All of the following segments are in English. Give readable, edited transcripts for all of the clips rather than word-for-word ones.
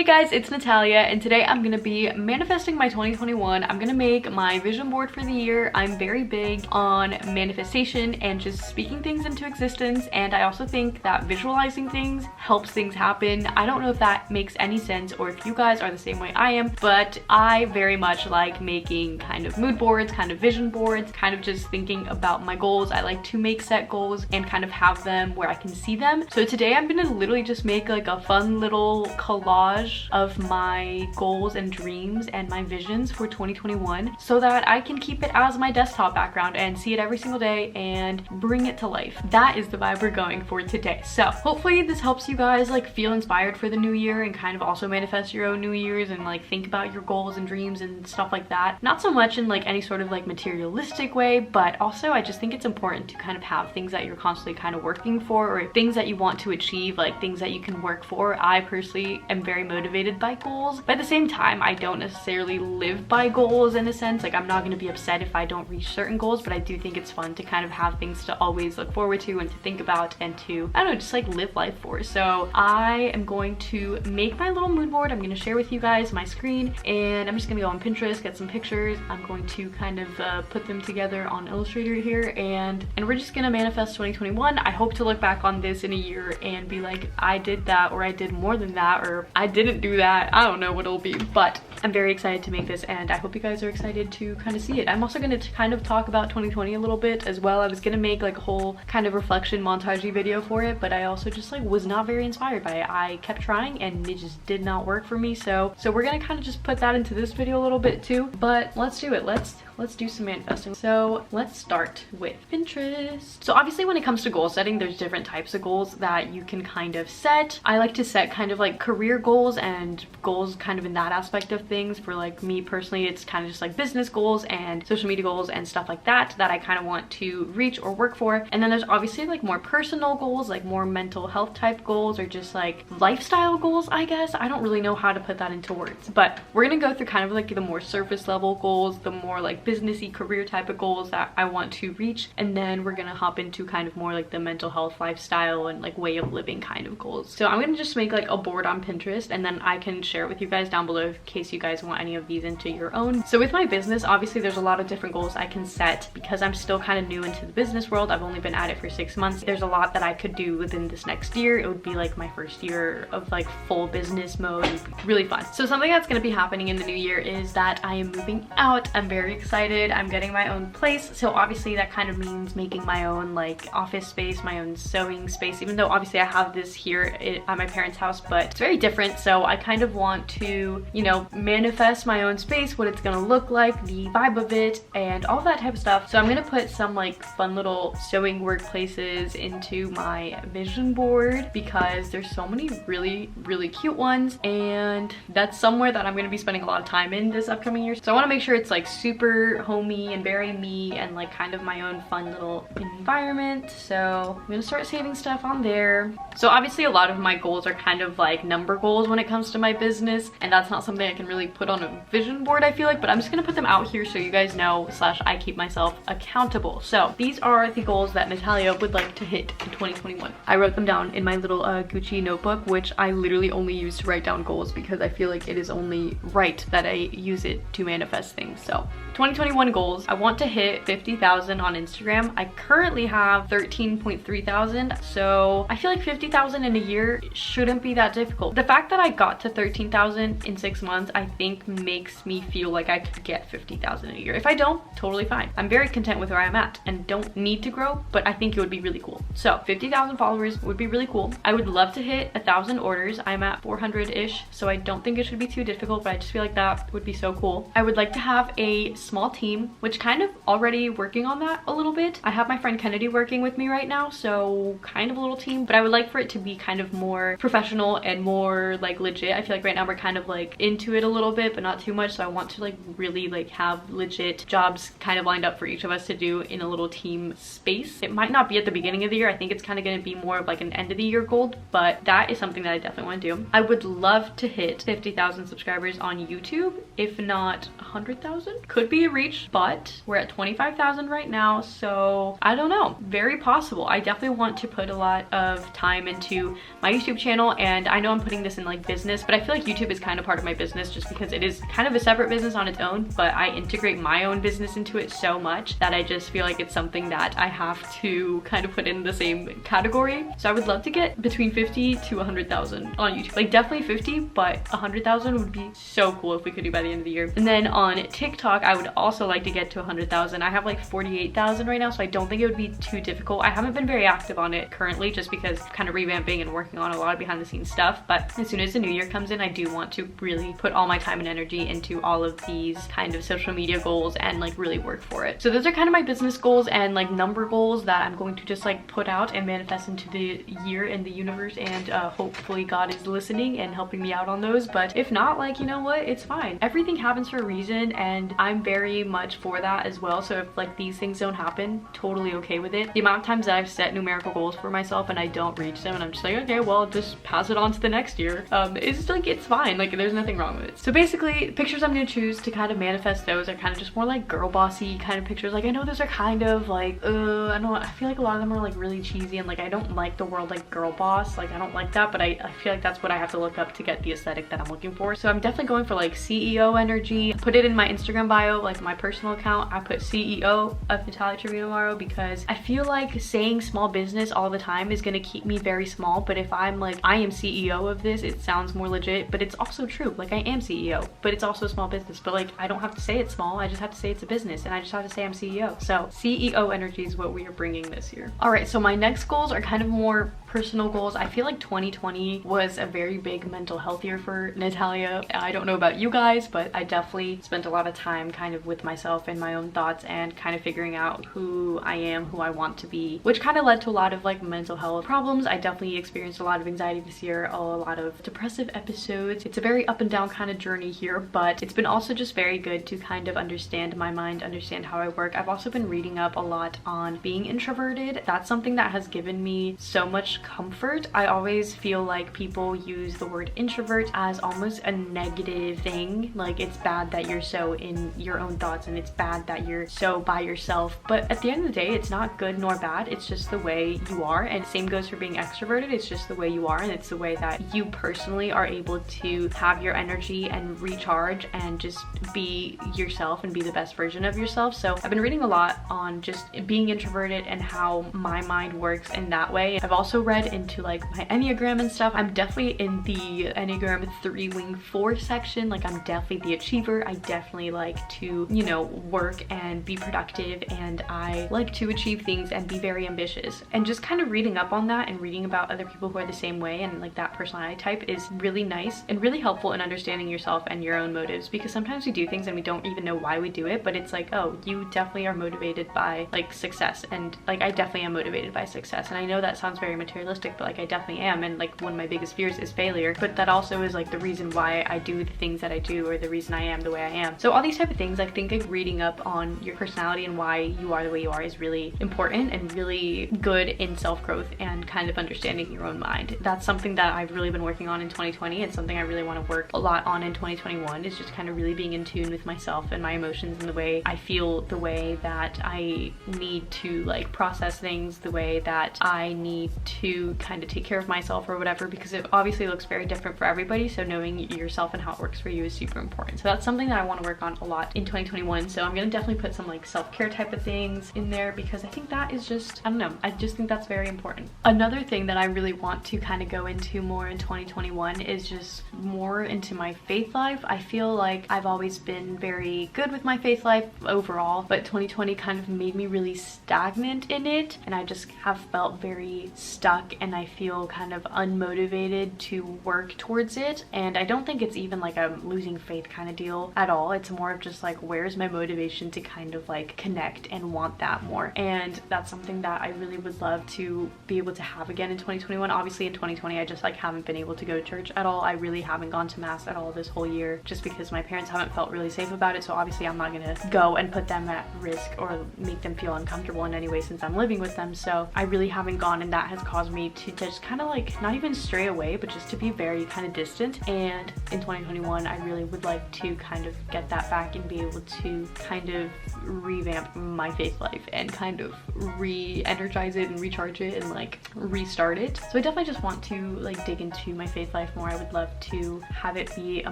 Hey guys, it's Natalia, and today I'm gonna be manifesting my 2021. I'm gonna make my vision board for the year. I'm very big on manifestation and just speaking things into existence, and I also think that visualizing things helps things happen. I don't know if that makes any sense or if you guys are the same way I am, but I very much like making kind of mood boards, kind of vision boards, kind of just thinking about my goals. I like to make set goals and kind of have them where I can see them. So today I'm gonna literally just make like a fun little collage of my goals and dreams and my visions for 2021 so that I can keep it as my desktop background and see it every single day and bring it to life. That is the vibe we're going for today. So hopefully this helps you guys like feel inspired for the new year and kind of also manifest your own new years and like think about your goals and dreams and stuff like that. Not so much in like any sort of like materialistic way, but also I just think it's important to kind of have things that you're constantly kind of working for, or things that you want to achieve, like things that you can work for. I personally am very motivated by goals, but at the same time I don't necessarily live by goals in a sense. Like I'm not going to be upset if I don't reach certain goals, but I do think it's fun to kind of have things to always look forward to and to think about and to, I don't know, just like live life for. So I am going to make my little mood board. I'm going to share with you guys my screen, and I'm just going to go on Pinterest, get some pictures. I'm going to kind of put them together on Illustrator here, and we're just going to manifest 2021. I hope to look back on this in a year and be like, I did that, or I did more than that, or I didn't do that. I don't know what it'll be, but I'm very excited to make this, and I hope you guys are excited to kind of see it. I'm also going to kind of talk about 2020 a little bit as well. I was going to make like a whole kind of reflection montage video for it, but I also just like was not very inspired by it. I kept trying and it just did not work for me. So we're going to kind of just put that into this video a little bit too, but let's do it. Let's do some manifesting. So let's start with Pinterest. So obviously when it comes to goal setting, there's different types of goals that you can kind of set. I like to set kind of like career goals and goals kind of in that aspect of things. For like me personally, it's kind of just like business goals and social media goals and stuff like that I kind of want to reach or work for. And then there's obviously like more personal goals, like more mental health type goals, or just like lifestyle goals, I guess. I don't really know how to put that into words, but we're gonna go through kind of like the more surface level goals, the more like businessy career type of goals that I want to reach, and then we're gonna hop into kind of more like the mental health, lifestyle, and like way of living kind of goals. So I'm gonna just make like a board on Pinterest, and then I can share it with you guys down below in case you guys want any of these into your own. So with my business, obviously there's a lot of different goals I can set because I'm still kind of new into the business world. I've only been at it for 6 months. There's a lot that I could do within this next year. It would be like my first year of like full business mode. It'd be really fun. So something that's gonna be happening in the new year is that I am moving out. I'm very excited. I'm getting my own place, so obviously that kind of means making my own like office space, my own sewing space, even though obviously I have this here at my parents' house, but it's very different. So I kind of want to, you know, manifest my own space, what it's gonna look like, the vibe of it, and all that type of stuff. So I'm gonna put some like fun little sewing workplaces into my vision board because there's so many really cute ones, and that's somewhere that I'm gonna be spending a lot of time in this upcoming year. So I want to make sure it's like super homey and very me and like kind of my own fun little environment. So I'm gonna start saving stuff on there. So obviously a lot of my goals are kind of like number goals when it comes to my business, and that's not something I can really put on a vision board, I feel like, but I'm just gonna put them out here so you guys know / I keep myself accountable. So these are the goals that Natalia would like to hit in 2021. I wrote them down in my little Gucci notebook, which I literally only use to write down goals because I feel like it is only right that I use it to manifest things. So 2021 goals, I want to hit 50,000 on Instagram. I currently have 13.3 thousand, so I feel like 50,000 in a year shouldn't be that difficult. The fact that I got to 13,000 in 6 months, I think makes me feel like I could get 50,000 in a year. If I don't, totally fine. I'm very content with where I'm at and don't need to grow, but I think it would be really cool. So 50,000 followers would be really cool. I would love to hit 1,000 orders. I'm at 400-ish, so I don't think it should be too difficult, but I just feel like that would be so cool. I would like to have a small team, which kind of already working on that a little bit. I have my friend Kennedy working with me right now, so kind of a little team, but I would like for it to be kind of more professional and more like legit. I feel like right now we're kind of like into it a little bit, but not too much. So I want to like really like have legit jobs kind of lined up for each of us to do in a little team space. It might not be at the beginning of the year. I think it's kind of going to be more of like an end of the year goal, but that is something that I definitely want to do. I would love to hit 50,000 subscribers on YouTube, if not 100,000. Could be reach, but we're at 25,000 right now, so I don't know, very possible. I definitely want to put a lot of time into my YouTube channel, and I know I'm putting this in like business, but I feel like YouTube is kind of part of my business just because it is kind of a separate business on its own, but I integrate my own business into it so much that I just feel like it's something that I have to kind of put in the same category. So I would love to get between 50 to 100,000 on YouTube, like definitely 50, but 100,000 would be so cool if we could do by the end of the year. And then on TikTok, I would also like to get to 100,000. I have like 48,000 right now, so I don't think it would be too difficult. I haven't been very active on it currently just because kind of revamping and working on a lot of behind the scenes stuff, but as soon as the new year comes in, I do want to really put all my time and energy into all of these kind of social media goals and like really work for it. So those are kind of my business goals and like number goals that I'm going to just like put out and manifest into the year and the universe, and hopefully God is listening and helping me out on those. But if not, like, you know what, it's fine. Everything happens for a reason, and I'm very much for that as well. So if like these things don't happen, totally okay with it. The amount of times that I've set numerical goals for myself and I don't reach them and I'm just like, okay, well, just pass it on to the next year, it's like, it's fine, like there's nothing wrong with it. So basically the pictures I'm gonna choose to kind of manifest those are kind of just more like girl bossy kind of pictures. Like I know those are kind of like I don't know, I feel like a lot of them are like really cheesy, and like I don't like the word like girl boss, like I don't like that, but I feel like that's what I have to look up to get the aesthetic that I'm looking for. So I'm definitely going for like CEO energy. Put it in my Instagram bio, like my personal account, I put CEO of Natalia Trevino because I feel like saying small business all the time is gonna keep me very small, but if I'm like, I am CEO of this, it sounds more legit, but it's also true. Like I am CEO, but it's also a small business, but like I don't have to say it's small, I just have to say it's a business, and I just have to say I'm CEO. So CEO energy is what we are bringing this year. All right, so my next goals are kind of more personal goals. I feel like 2020 was a very big mental health year for Natalia. I don't know about you guys, but I definitely spent a lot of time kind of with myself and my own thoughts and kind of figuring out who I am, who I want to be, which kind of led to a lot of like mental health problems. I definitely experienced a lot of anxiety this year, a lot of depressive episodes. It's a very up and down kind of journey here, but it's been also just very good to kind of understand my mind, understand how I work. I've also been reading up a lot on being introverted. That's something that has given me so much comfort. I always feel like people use the word introvert as almost a negative thing, like it's bad that you're so in your own thoughts and it's bad that you're so by yourself, but at the end of the day, it's not good nor bad, it's just the way you are. And same goes for being extroverted, it's just the way you are, and it's the way that you personally are able to have your energy and recharge and just be yourself and be the best version of yourself. So I've been reading a lot on just being introverted and how my mind works in that way. I've also read into like my Enneagram and stuff. I'm definitely in the Enneagram 3 wing 4 section. Like I'm definitely the achiever. I definitely like to, you know, work and be productive, and I like to achieve things and be very ambitious. And just kind of reading up on that and reading about other people who are the same way and like that personality type is really nice and really helpful in understanding yourself and your own motives, because sometimes we do things and we don't even know why we do it, but it's like, oh, you definitely are motivated by like success. And like I definitely am motivated by success, and I know that sounds very materialistic, but like I definitely am. And like one of my biggest fears is failure, but that also is like the reason why I do the things that I do, or the reason I am the way I am. So all these type of things, I think like reading up on your personality and why you are the way you are is really important and really good in self-growth and kind of understanding your own mind. That's something that I've really been working on in 2020. It's something I really want to work a lot on in 2021, is just kind of really being in tune with myself and my emotions and the way I feel, the way that I need to like process things, the way that I need to kind of take care of myself or whatever, because it obviously looks very different for everybody. So knowing yourself and how it works for you is super important. So that's something that I want to work on a lot in 2021. So I'm gonna definitely put some like self-care type of things in there, because I think that is just, I don't know, I just think that's very important. Another thing that I really want to kind of go into more in 2021 is just more into my faith life. I feel like I've always been very good with my faith life overall, but 2020 kind of made me really stagnant in it, and I just have felt very stuck, and I feel kind of unmotivated to work towards it. And I don't think it's even like a losing faith kind of deal at all. It's more of just like, where's my motivation to kind of like connect and want that more? And that's something that I really would love to be able to have again in 2021. Obviously in 2020 I just like haven't been able to go to church at all. I really haven't gone to mass at all this whole year, just because my parents haven't felt really safe about it. So obviously I'm not gonna go and put them at risk or make them feel uncomfortable in any way since I'm living with them. So I really haven't gone, and that has caused caused me to just kind of like not even stray away, but just to be very kind of distant. And in 2021 I really would like to kind of get that back and be able to kind of revamp my faith life and kind of re-energize it and recharge it and like restart it. So I definitely just want to like dig into my faith life more. I would love to have it be a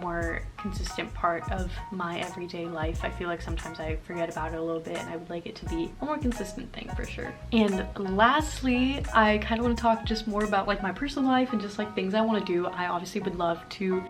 more consistent part of my everyday life. I feel like sometimes I forget about it a little bit, and I would like it to be a more consistent thing for sure. And lastly, I kind of want to talk just more about like my personal life and just like things I want to do. I obviously would love to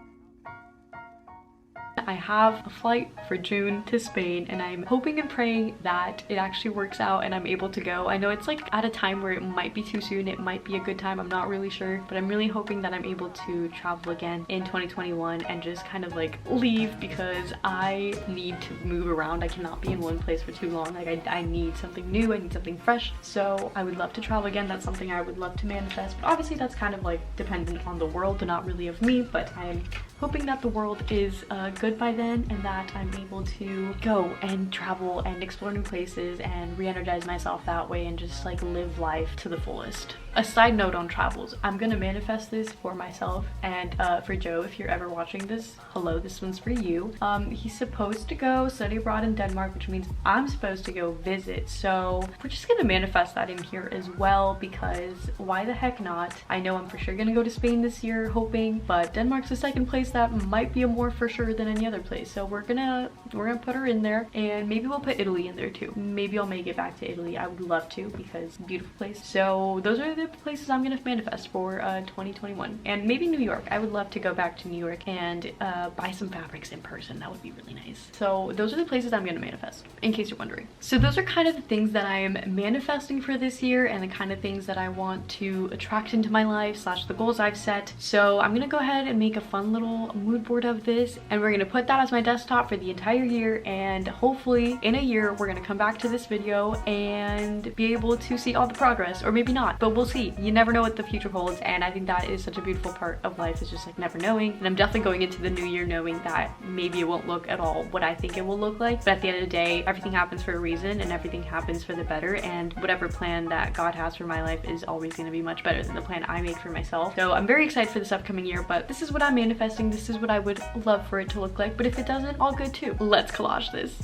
I have a flight for June to Spain, and I'm hoping and praying that it actually works out and I'm able to go. I know it's like at a time where it might be too soon, it might be a good time, I'm not really sure, but I'm really hoping that I'm able to travel again in 2021 and just kind of like leave, because I need to move around. I cannot be in one place for too long. Like I need something new, I need something fresh. So I would love to travel again. That's something I would love to manifest, but obviously that's kind of like dependent on the world and not really of me, but I'm hoping that the world is good by then and that I'm able to go and travel and explore new places and re-energize myself that way and just like live life to the fullest. A side note on travels, I'm gonna manifest this for myself and for Joe. If you're ever watching this, hello, this one's for you. He's supposed to go study abroad in Denmark, which means I'm supposed to go visit. So we're just gonna manifest that in here as well, because why the heck not? I know I'm for sure gonna go to Spain this year, hoping, but Denmark's the second place that might be a more for sure than any other place. So we're gonna put her in there, and maybe we'll put Italy in there too. Maybe I'll make it back to Italy. I would love to, because beautiful place. So those are the places I'm gonna manifest for 2021. And maybe New York. I would love to go back to New York and buy some fabrics in person. That would be really nice. So those are the places I'm gonna manifest, in case you're wondering. So those are kind of the things that I am manifesting for this year, and the kind of things that I want to attract into my life / the goals I've set. So I'm gonna go ahead and make a fun little mood board of this, and we're gonna put that as my desktop for the entire year, and hopefully in a year we're gonna come back to this video and be able to see all the progress, or maybe not, but we'll see. You never know what the future holds, and I think that is such a beautiful part of life, is just like never knowing. And I'm definitely going into the new year knowing that maybe it won't look at all what I think it will look like, but at the end of the day, everything happens for a reason and everything happens for the better, and whatever plan that God has for my life is always going to be much better than the plan I made for myself. So I'm very excited for this upcoming year, but this is what I'm manifesting. This is what I would love for it to look like, but if it doesn't, all good too. Let's collage this.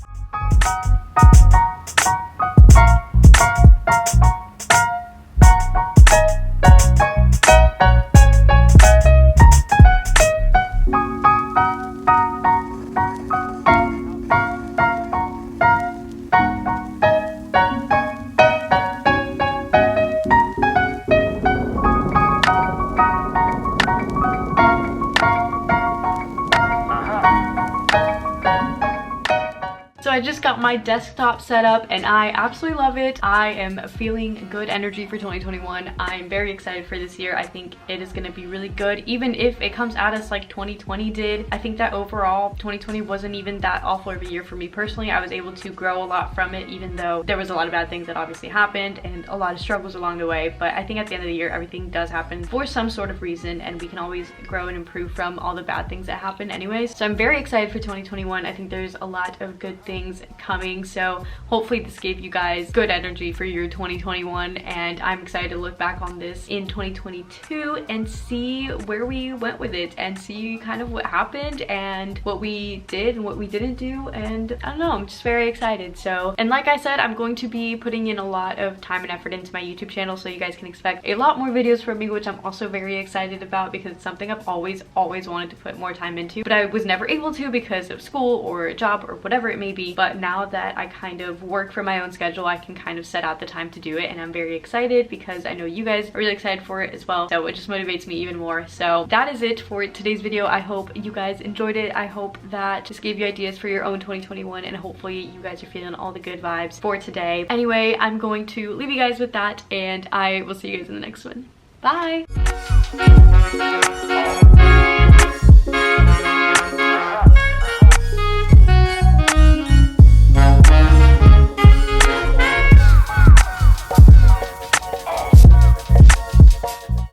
So I just got my desktop set up and I absolutely love it. I am feeling good energy for 2021. I'm very excited for this year. I think it is going to be really good, even if it comes at us like 2020 did. I think that overall 2020 wasn't even that awful of a year for me personally. I was able to grow a lot from it, even though there was a lot of bad things that obviously happened and a lot of struggles along the way. But I think at the end of the year, everything does happen for some sort of reason, and we can always grow and improve from all the bad things that happen anyways. So I'm very excited for 2021. I think there's a lot of good things coming, so hopefully this gave you guys good energy for your 2021, and I'm excited to look back on this in 2022 and see where we went with it, and see kind of what happened and what we did and what we didn't do, and I don't know, I'm just very excited. So, and like I said, I'm going to be putting in a lot of time and effort into my YouTube channel, so you guys can expect a lot more videos from me, which I'm also very excited about, because it's something I've always wanted to put more time into, but I was never able to because of school or a job or whatever it may be. But now that I kind of work for my own schedule, I can kind of set out the time to do it, and I'm very excited because I know you guys are really excited for it as well, so it just motivates me even more. So that is it for today's video. I hope you guys enjoyed it. I hope that just gave you ideas for your own 2021, and hopefully you guys are feeling all the good vibes for today. Anyway, I'm going to leave you guys with that, and I will see you guys in the next one. Bye!